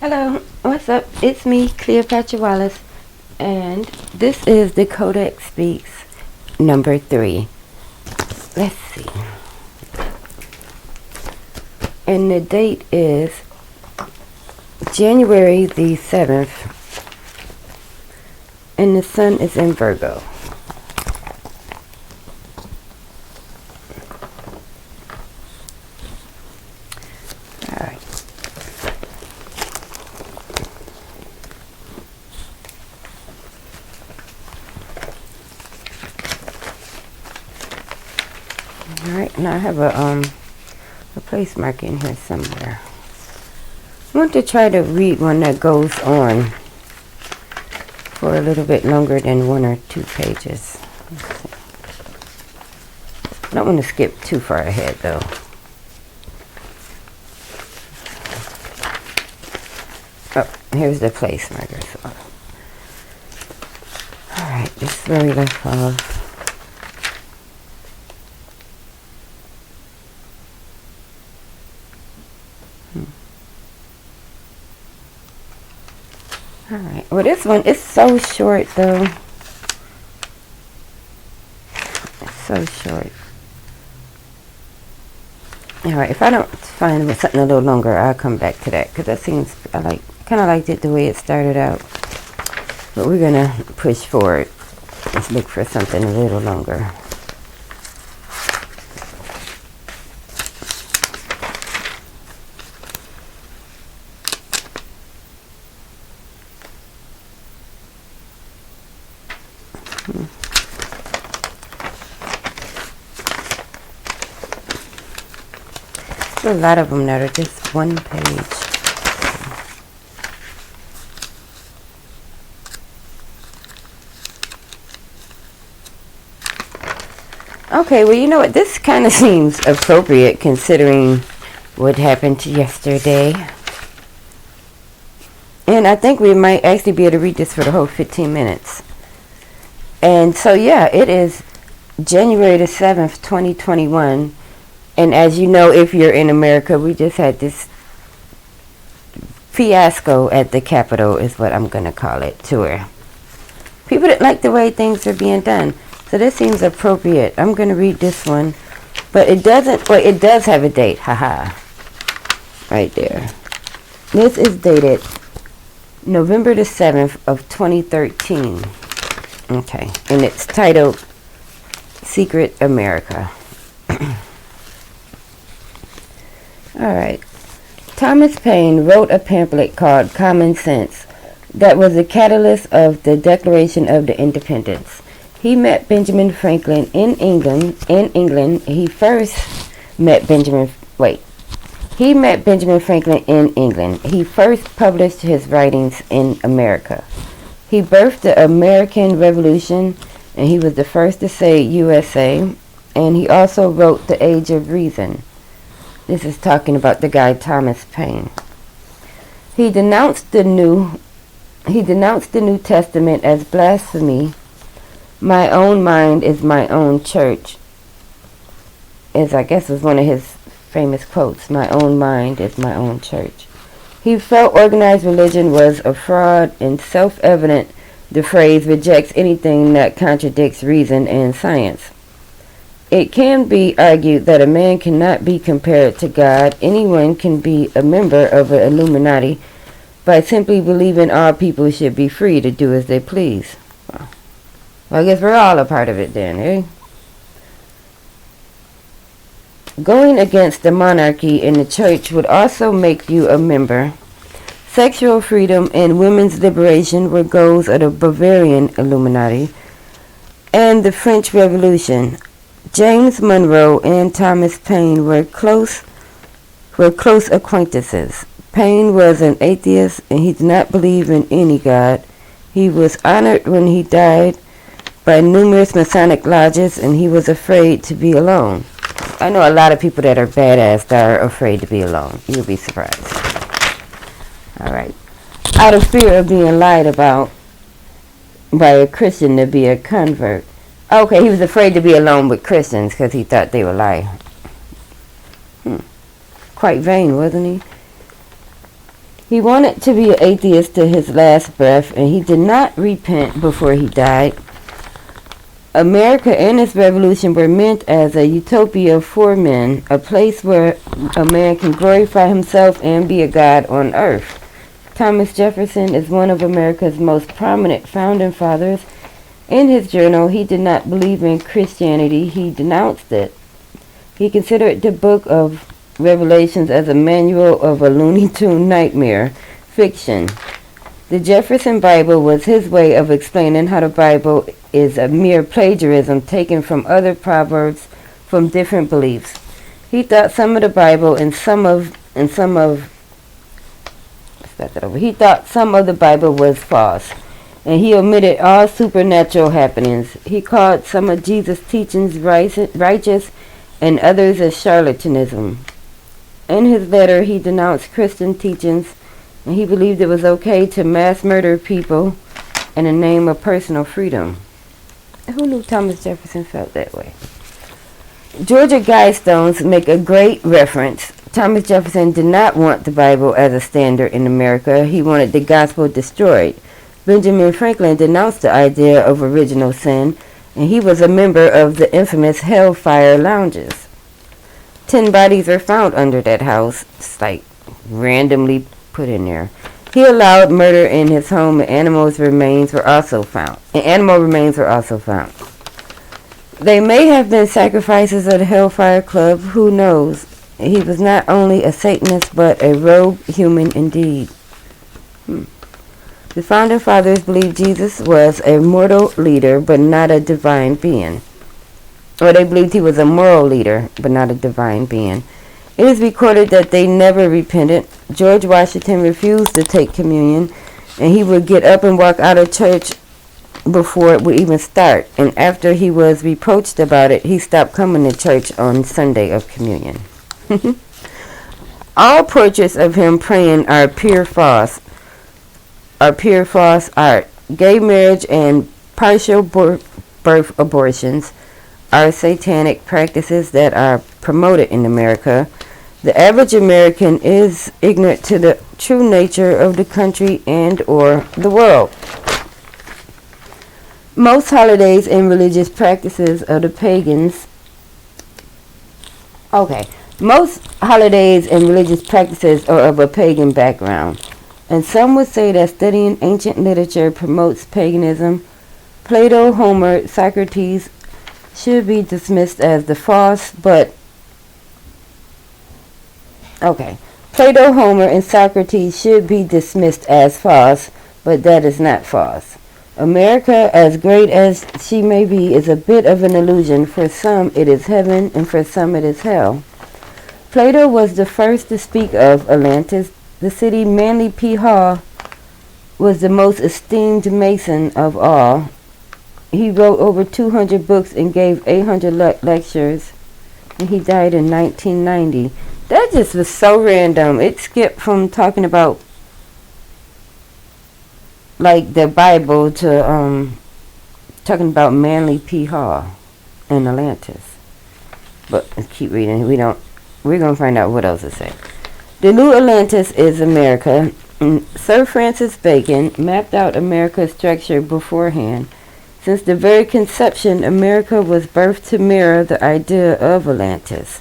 Hello, what's up? It's me, Cleopatra Wallace, and this is the Codex Speaks number 3. Let's see. And the date is January the 7th, and the sun is in Virgo. Alright. Alright, now I have a place mark in here somewhere. I want to try to read one that goes on for a little bit longer than 1 or 2 pages. Let's see. I don't want to skip too far ahead though. Oh, here's the place marker. So. Alright, this is where we left off. Alright, well this one is so short though. It's so short. Alright, if I don't find something a little longer, I'll come back to that. Because that seems, I kind of liked it the way it started out. But we're going to push forward. Let's look for something a little longer. There's a lot of them that are just 1 page. Okay, well, you know what? This kind of seems appropriate considering what happened yesterday. And I think we might actually be able to read this for the whole 15 minutes. And so, yeah, it is January the 7th, 2021. And as you know, if you're in America, we just had this fiasco at the Capitol, is what I'm going to call it, tour. People didn't like the way things are being done. So this seems appropriate. I'm going to read this one. But it doesn't, well, it does have a date. Haha. Right there. This is dated November the 7th of 2013. Okay. And it's titled Secret America. Alright. Thomas Paine wrote a pamphlet called Common Sense that was the catalyst of the Declaration of the Independence. He met Benjamin Franklin in England. He first met Benjamin Franklin in England. He first published his writings in America. He birthed the American Revolution, and he was the first to say USA, and he also wrote The Age of Reason. This is talking about the guy Thomas Paine. He denounced the New Testament as blasphemy. My own mind is my own church. I guess was one of his famous quotes. My own mind is my own church. He felt organized religion was a fraud and self-evident. The phrase rejects anything that contradicts reason and science. It can be argued that a man cannot be compared to God. Anyone can be a member of an Illuminati by simply believing all people should be free to do as they please. Well, I guess we're all a part of it then, eh? Going against the monarchy in the church would also make you a member. Sexual freedom and women's liberation were goals of the Bavarian Illuminati and the French Revolution. James Monroe and Thomas Paine were close acquaintances. Paine was an atheist and he did not believe in any God. He was honored when he died by numerous Masonic lodges, and he was afraid to be alone. I know a lot of people that are badass that are afraid to be alone. You'll be surprised. Alright. Out of fear of being lied about by a Christian to be a convert. Okay, he was afraid to be alone with Christians because he thought they would lie. Quite vain, wasn't he? He wanted to be an atheist to his last breath, and he did not repent before he died. America and its revolution were meant as a utopia for men, a place where a man can glorify himself and be a god on earth. Thomas Jefferson is one of America's most prominent founding fathers. In his journal, he did not believe in Christianity. He denounced it. He considered the book of Revelations as a manual of a Looney Tune nightmare fiction. The Jefferson Bible was his way of explaining how the Bible is a mere plagiarism taken from other proverbs from different beliefs. He thought some of the Bible He thought some of the Bible was false, and he omitted all supernatural happenings. He called some of Jesus' teachings righteous and others as charlatanism. In his letter, he denounced Christian teachings, and he believed it was okay to mass murder people in the name of personal freedom. Who knew Thomas Jefferson felt that way? Georgia Guidestones make a great reference. Thomas Jefferson did not want the Bible as a standard in America. He wanted the gospel destroyed. Benjamin Franklin denounced the idea of original sin, and he was a member of the infamous Hellfire Lounges. 10 bodies are found under that house. It's like randomly put in there. He allowed murder in his home, and animal remains were also found. They may have been sacrifices of the Hellfire Club. Who knows? He was not only a Satanist, but a rogue human indeed. The Founding Fathers believed Jesus was a mortal leader, but not a divine being. Or they believed he was a moral leader, but not a divine being. It is recorded that they never repented. George Washington refused to take communion, and he would get up and walk out of church before it would even start. And after he was reproached about it, he stopped coming to church on Sunday of communion. All portraits of him praying are pure false art. Gay marriage and partial birth abortions are satanic practices that are promoted in America. The average American is ignorant to the true nature of the country and or the world. Most holidays and religious practices of the pagans Most holidays and religious practices are of a pagan background, and some would say that studying ancient literature promotes paganism. Plato, Homer, Socrates should be dismissed as the false, Plato, Homer, and Socrates should be dismissed as false, but that is not false. America, as great as she may be, is a bit of an illusion. For some it is heaven, and for some it is hell. Plato was the first to speak of Atlantis. The city Manly P. Hall was the most esteemed Mason of all. He wrote over 200 books and gave 800 lectures, and he died in 1990. That just was so random. It skipped from talking about like the Bible to talking about Manly P. Hall and Atlantis. But let's keep reading. We're gonna find out what else it says. The new Atlantis is America. Sir Francis Bacon mapped out America's structure beforehand. Since the very conception, America was birthed to mirror the idea of Atlantis.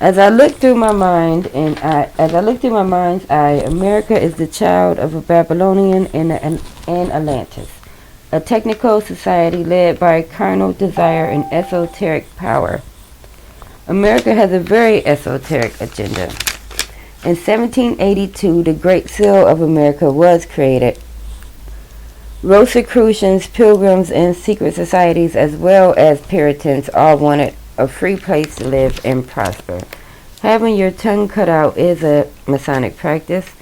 As I look through my mind's eye, America is the child of a Babylonian and Atlantis, a technical society led by carnal desire and esoteric power. America has a very esoteric agenda. In 1782, the Great Seal of America was created. Rosicrucians, pilgrims, and secret societies, as well as Puritans, all wanted a free place to live and prosper. Having your tongue cut out is a Masonic practice,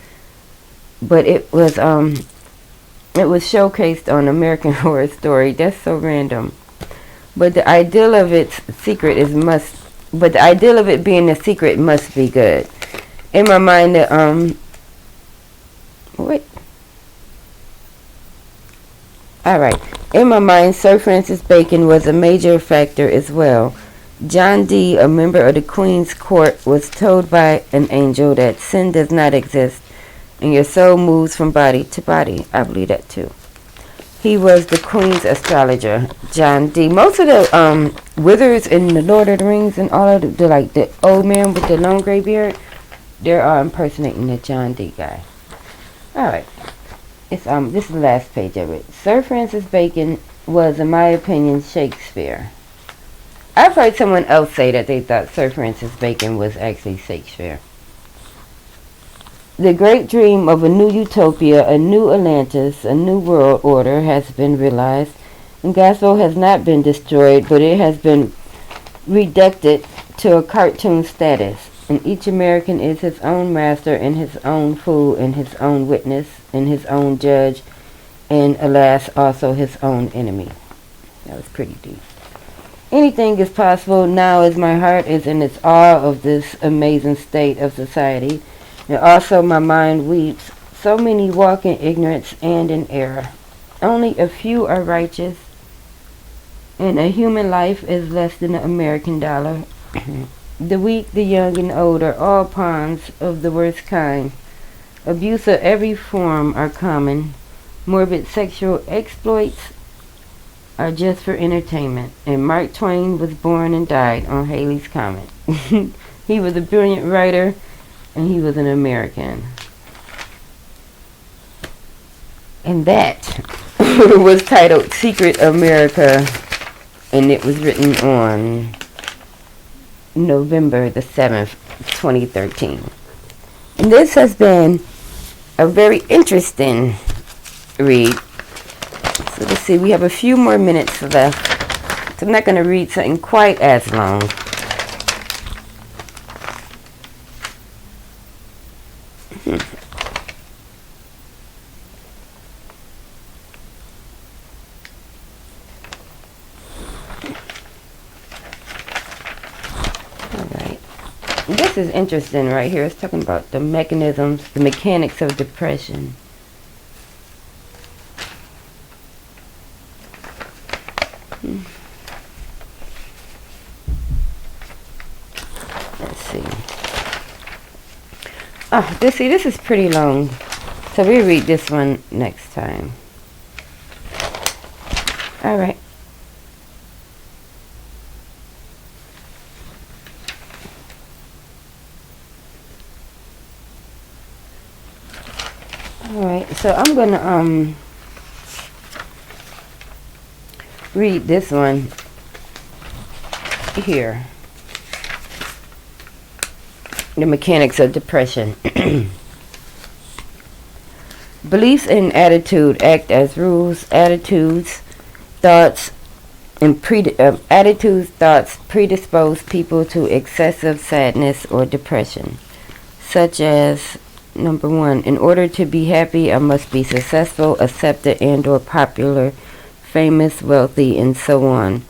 but it was showcased on American Horror Story. That's so random. But the ideal of it being a secret must be good. In my mind, In my mind, Sir Francis Bacon was a major factor as well. John Dee, a member of the Queen's Court, was told by an angel that sin does not exist. and your soul moves from body to body. I believe that too. He was the Queen's astrologer, John Dee. Most of the wizards in the Lord of the Rings and all of the like the old man with the long gray beard, they're impersonating the John Dee guy. All right, it's this is the last page of it. Sir Francis Bacon was, in my opinion, Shakespeare. I've heard someone else say that they thought Sir Francis Bacon was actually Shakespeare. The great dream of a new utopia, a new Atlantis, a new world order has been realized, and gospel has not been destroyed, but it has been reducted to a cartoon status, and each American is his own master and his own fool and his own witness and his own judge, and alas, also his own enemy. That was pretty deep. Anything is possible now as my heart is in its awe of this amazing state of society. And also my mind weeps. So many walk in ignorance and in error. Only a few are righteous. And a human life is less than an American dollar. The weak, the young, and old are all pawns of the worst kind. Abuse of every form are common. Morbid sexual exploits are just for entertainment. And Mark Twain was born and died on Haley's Comet. He was a brilliant writer, and he was an American. And that was titled Secret America, and it was written on November the 7th, 2013. And this has been a very interesting read. So let's see, we have a few more minutes left. So I'm not going to read something quite as long. This is interesting right here. It's talking about the mechanisms, the mechanics of depression. Let's see. Oh, this is pretty long. So we read this one next time. All right. Alright, so I'm gonna read this one here. The mechanics of depression. Beliefs and attitude act as rules. Attitudes, thoughts predispose people to excessive sadness or depression, such as number 1, in order to be happy, I must be successful, accepted, and or popular, famous, wealthy, and so on.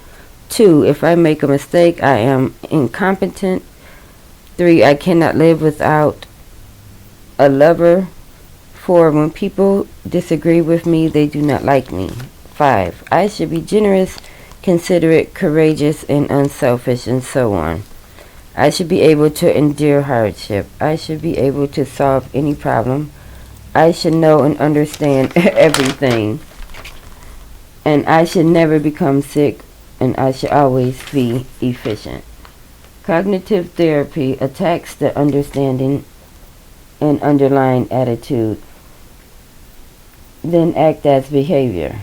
2, if I make a mistake, I am incompetent. 3, I cannot live without a lover. 4, when people disagree with me, they do not like me. 5, I should be generous, considerate, courageous, and unselfish, and so on. I should be able to endure hardship. I should be able to solve any problem. I should know and understand everything. And I should never become sick. And I should always be efficient. Cognitive therapy attacks the understanding and underlying attitude, then act as behavior.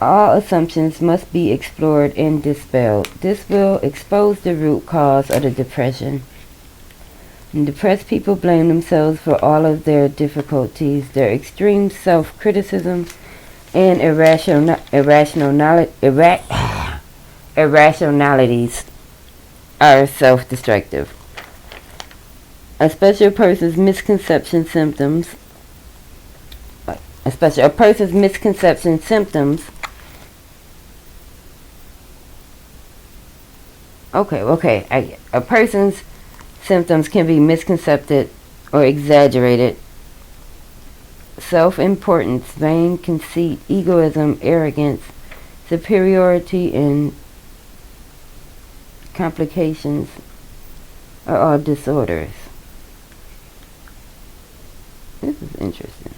All assumptions must be explored and dispelled. This will expose the root cause of the depression. And depressed people blame themselves for all of their difficulties. Their extreme self-criticism and irrationalities are self-destructive. A person's misconception symptoms a person's symptoms can be misconcepted or exaggerated. Self-importance, vain conceit, egoism, arrogance, superiority, and complications are all disorders. This is interesting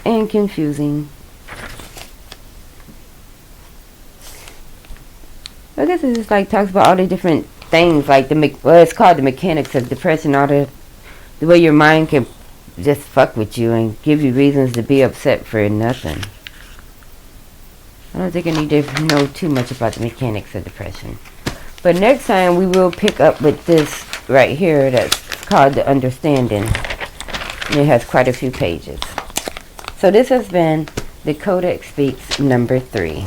and confusing. I guess it just like talks about all the different things, like it's called the mechanics of depression, all the way your mind can just fuck with you and give you reasons to be upset for nothing. I don't think I need to know too much about the mechanics of depression. But next time we will pick up with this right here that's called the understanding. And it has quite a few pages. So this has been the Codex Speaks number 3.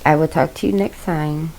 I will talk to you next time.